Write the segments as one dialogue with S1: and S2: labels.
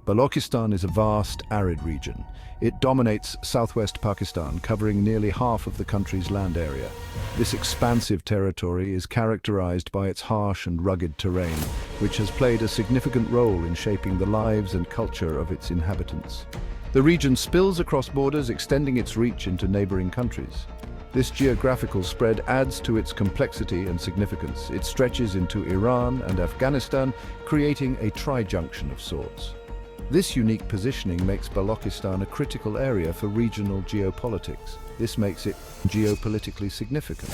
S1: Balochistan is a vast, arid region. It dominates southwest Pakistan, covering nearly half of the country's land area. This expansive territory is characterized by its harsh and rugged terrain, which has played a significant role in shaping the lives and culture of its inhabitants. The region spills across borders, extending its reach into neighboring countries. This geographical spread adds to its complexity and significance. It stretches into Iran and Afghanistan, creating a tri-junction of sorts. This unique positioning makes Balochistan a critical area for regional geopolitics. This makes it geopolitically significant.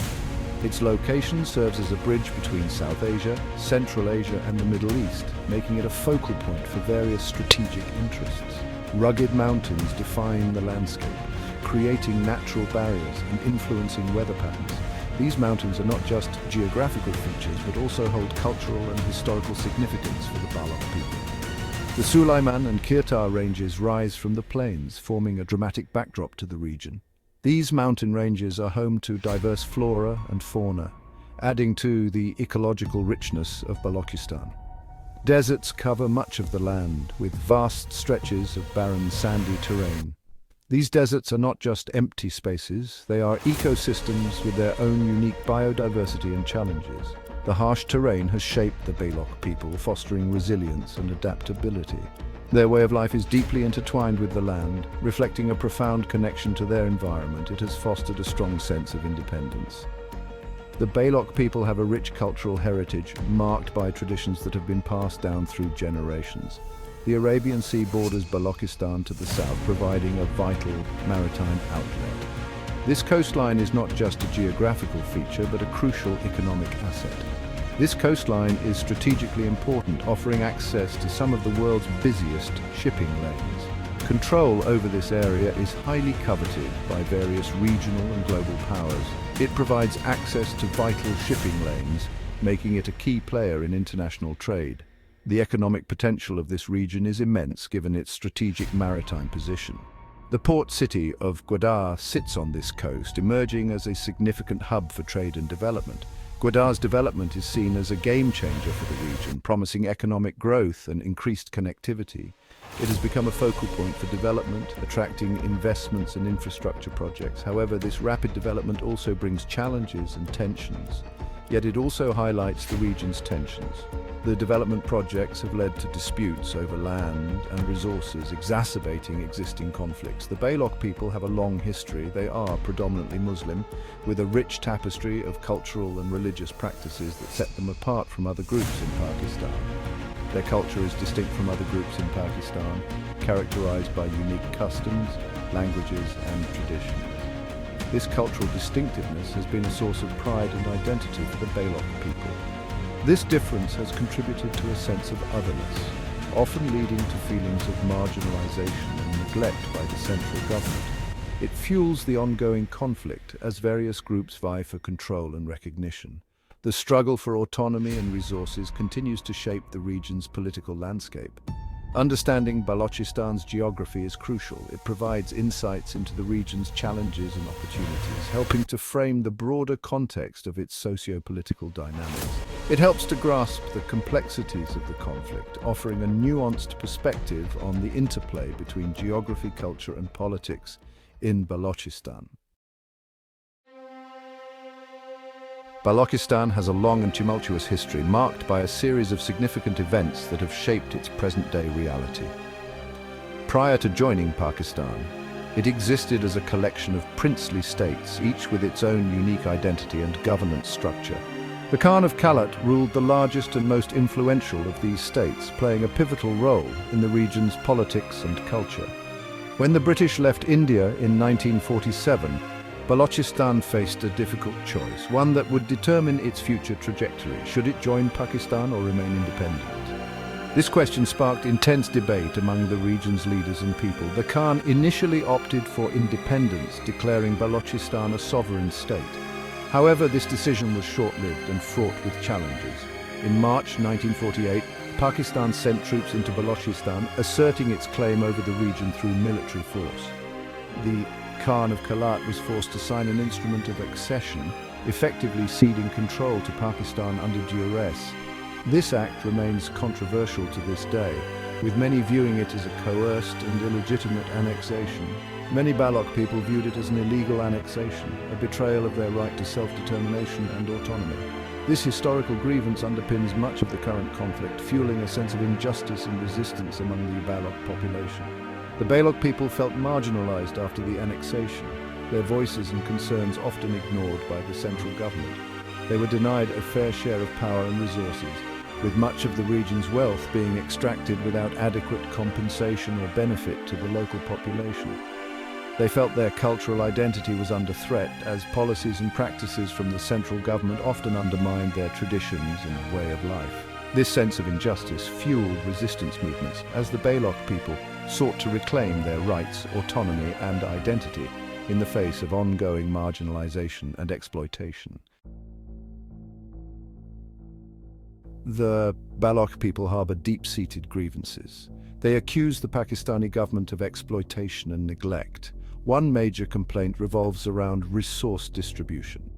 S1: Its location serves as a bridge between South Asia, Central Asia, and the Middle East, making it a focal point for various strategic interests. Rugged mountains define the landscape, creating natural barriers and influencing weather patterns. These mountains are not just geographical features, but also hold cultural and historical significance for the Baloch people. The Sulaiman and Kirtar ranges rise from the plains, forming a dramatic backdrop to the region. These mountain ranges are home to diverse flora and fauna, adding to the ecological richness of Balochistan. Deserts cover much of the land, with vast stretches of barren, sandy terrain. These deserts are not just empty spaces, they are ecosystems with their own unique biodiversity and challenges. The harsh terrain has shaped the Baloch people, fostering resilience and adaptability. Their way of life is deeply intertwined with the land, reflecting a profound connection to their environment. It has fostered a strong sense of independence. The Baloch people have a rich cultural heritage, marked by traditions that have been passed down through generations. The Arabian Sea borders Balochistan to the south, providing a vital maritime outlet. This coastline is not just a geographical feature, but a crucial economic asset. This coastline is strategically important, offering access to some of the world's busiest shipping lanes. Control over this area is highly coveted by various regional and global powers. It provides access to vital shipping lanes, making it a key player in international trade. The economic potential of this region is immense, given its strategic maritime position. The port city of Gwadar sits on this coast, emerging as a significant hub for trade and development. Gwadar's development is seen as a game changer for the region, promising economic growth and increased connectivity. It has become a focal point for development, attracting investments and infrastructure projects. However, this rapid development also brings challenges and tensions. Yet it also highlights the region's tensions. The development projects have led to disputes over land and resources, exacerbating existing conflicts. The Baloch people have a long history. They are predominantly Muslim, with a rich tapestry of cultural and religious practices that set them apart from other groups in Pakistan. Their culture is distinct from other groups in Pakistan, characterized by unique customs, languages, and traditions. This cultural distinctiveness has been a source of pride and identity for the Baloch people. This difference has contributed to a sense of otherness, often leading to feelings of marginalization and neglect by the central government. It fuels the ongoing conflict as various groups vie for control and recognition. The struggle for autonomy and resources continues to shape the region's political landscape. Understanding Balochistan's geography is crucial. It provides insights into the region's challenges and opportunities, helping to frame the broader context of its socio-political dynamics. It helps to grasp the complexities of the conflict, offering a nuanced perspective on the interplay between geography, culture, and politics in Balochistan. Balochistan has a long and tumultuous history, marked by a series of significant events that have shaped its present-day reality. Prior to joining Pakistan, it existed as a collection of princely states, each with its own unique identity and governance structure. The Khan of Kalat ruled the largest and most influential of these states, playing a pivotal role in the region's politics and culture. When the British left India in 1947, Balochistan faced a difficult choice, one that would determine its future trajectory. Should it join Pakistan or remain independent? This question sparked intense debate among the region's leaders and people. The Khan initially opted for independence, declaring Balochistan a sovereign state. However, this decision was short-lived and fraught with challenges. In March 1948, Pakistan sent troops into Balochistan, asserting its claim over the region through military force. The Khan of Kalat was forced to sign an instrument of accession, effectively ceding control to Pakistan under duress. This act remains controversial to this day, with many viewing it as a coerced and illegitimate annexation. Many Baloch people viewed it as an illegal annexation, a betrayal of their right to self-determination and autonomy. This historical grievance underpins much of the current conflict, fueling a sense of injustice and resistance among the Baloch population. The Baloch people felt marginalized after the annexation, their voices and concerns often ignored by the central government. They were denied a fair share of power and resources, with much of the region's wealth being extracted without adequate compensation or benefit to the local population. They felt their cultural identity was under threat, as policies and practices from the central government often undermined their traditions and way of life. This sense of injustice fueled resistance movements as the Baloch people sought to reclaim their rights, autonomy, and identity in the face of ongoing marginalization and exploitation. The Baloch people harbor deep-seated grievances. They accuse the Pakistani government of exploitation and neglect. One major complaint revolves around resource distribution.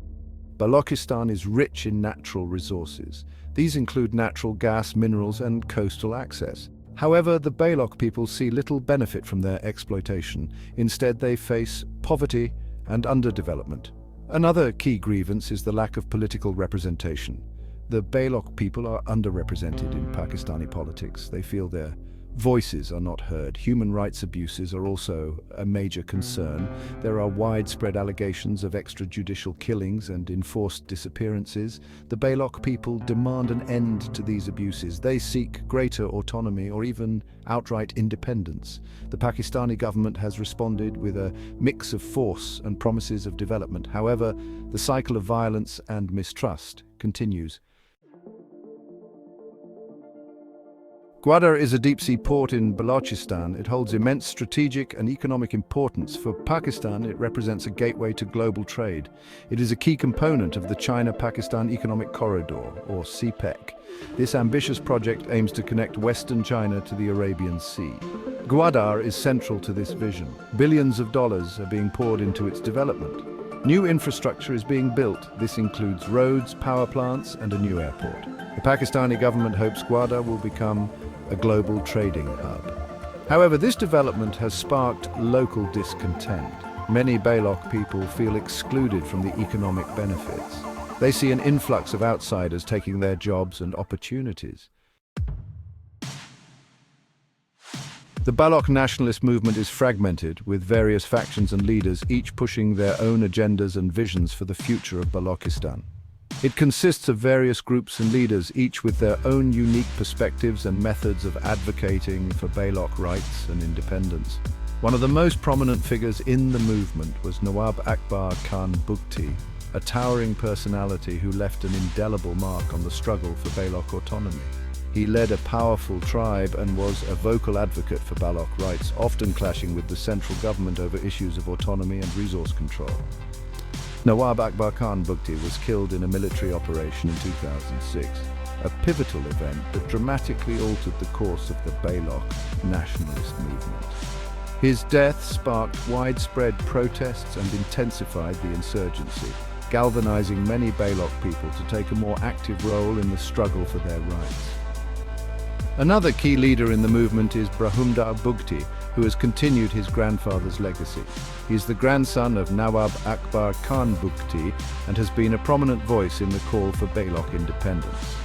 S1: Balochistan is rich in natural resources. These include natural gas, minerals, and coastal access. However, the Baloch people see little benefit from their exploitation. Instead, they face poverty and underdevelopment. Another key grievance is the lack of political representation. The Baloch people are underrepresented in Pakistani politics. They feel their voices are not heard. Human rights abuses are also a major concern. There are widespread allegations of extrajudicial killings and enforced disappearances. The Baloch people demand an end to these abuses. They seek greater autonomy or even outright independence. The Pakistani government has responded with a mix of force and promises of development. However, the cycle of violence and mistrust continues. Gwadar is a deep-sea port in Balochistan. It holds immense strategic and economic importance. For Pakistan, it represents a gateway to global trade. It is a key component of the China-Pakistan Economic Corridor, or CPEC. This ambitious project aims to connect Western China to the Arabian Sea. Gwadar is central to this vision. Billions of dollars are being poured into its development. New infrastructure is being built. This includes roads, power plants, and a new airport. The Pakistani government hopes Gwadar will become a global trading hub. However, this development has sparked local discontent. Many Baloch people feel excluded from the economic benefits. They see an influx of outsiders taking their jobs and opportunities. The Baloch nationalist movement is fragmented, with various factions and leaders each pushing their own agendas and visions for the future of Balochistan. It consists of various groups and leaders, each with their own unique perspectives and methods of advocating for Baloch rights and independence. One of the most prominent figures in the movement was Nawab Akbar Khan Bugti, a towering personality who left an indelible mark on the struggle for Baloch autonomy. He led a powerful tribe and was a vocal advocate for Baloch rights, often clashing with the central government over issues of autonomy and resource control. Nawab Akbar Khan Bugti was killed in a military operation in 2006, a pivotal event that dramatically altered the course of the Baloch nationalist movement. His death sparked widespread protests and intensified the insurgency, galvanizing many Baloch people to take a more active role in the struggle for their rights. Another key leader in the movement is Brahumdar Bugti, who has continued his grandfather's legacy. He is the grandson of Nawab Akbar Khan Bugti and has been a prominent voice in the call for Baloch independence.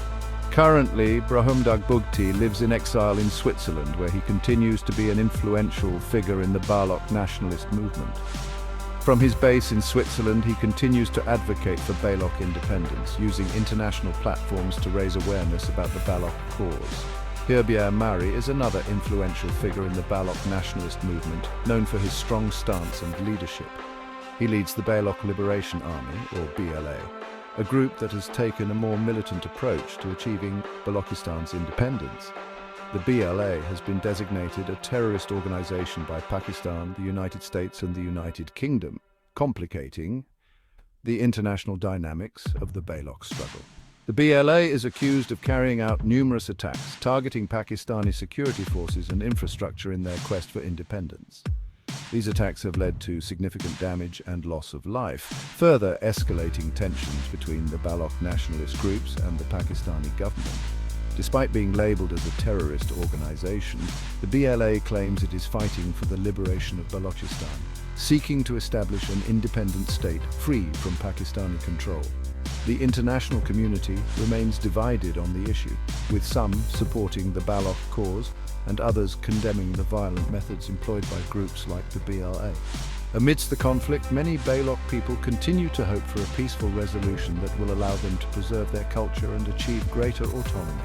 S1: Currently, Brahumdar Bugti lives in exile in Switzerland, where he continues to be an influential figure in the Baloch nationalist movement. From his base in Switzerland, he continues to advocate for Baloch independence, using international platforms to raise awareness about the Baloch cause. Pierre Marie is another influential figure in the Baloch nationalist movement, known for his strong stance and leadership. He leads the Baloch Liberation Army, or BLA, a group that has taken a more militant approach to achieving Balochistan's independence. The BLA has been designated a terrorist organization by Pakistan, the United States, and the United Kingdom, complicating the international dynamics of the Baloch struggle. The BLA is accused of carrying out numerous attacks, targeting Pakistani security forces and infrastructure in their quest for independence. These attacks have led to significant damage and loss of life, further escalating tensions between the Baloch nationalist groups and the Pakistani government. Despite being labeled as a terrorist organization, the BLA claims it is fighting for the liberation of Balochistan, seeking to establish an independent state free from Pakistani control. The international community remains divided on the issue, with some supporting the Baloch cause and others condemning the violent methods employed by groups like the BLA. Amidst the conflict, many Baloch people continue to hope for a peaceful resolution that will allow them to preserve their culture and achieve greater autonomy.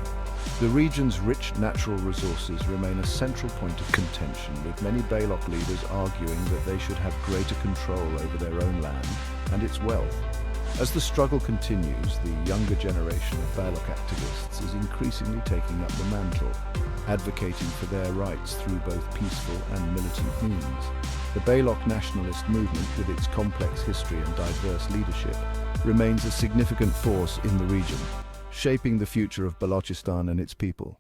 S1: The region's rich natural resources remain a central point of contention, with many Baloch leaders arguing that they should have greater control over their own land and its wealth. As the struggle continues, the younger generation of Baloch activists is increasingly taking up the mantle, advocating for their rights through both peaceful and militant means. The Baloch nationalist movement, with its complex history and diverse leadership, remains a significant force in the region, shaping the future of Balochistan and its people.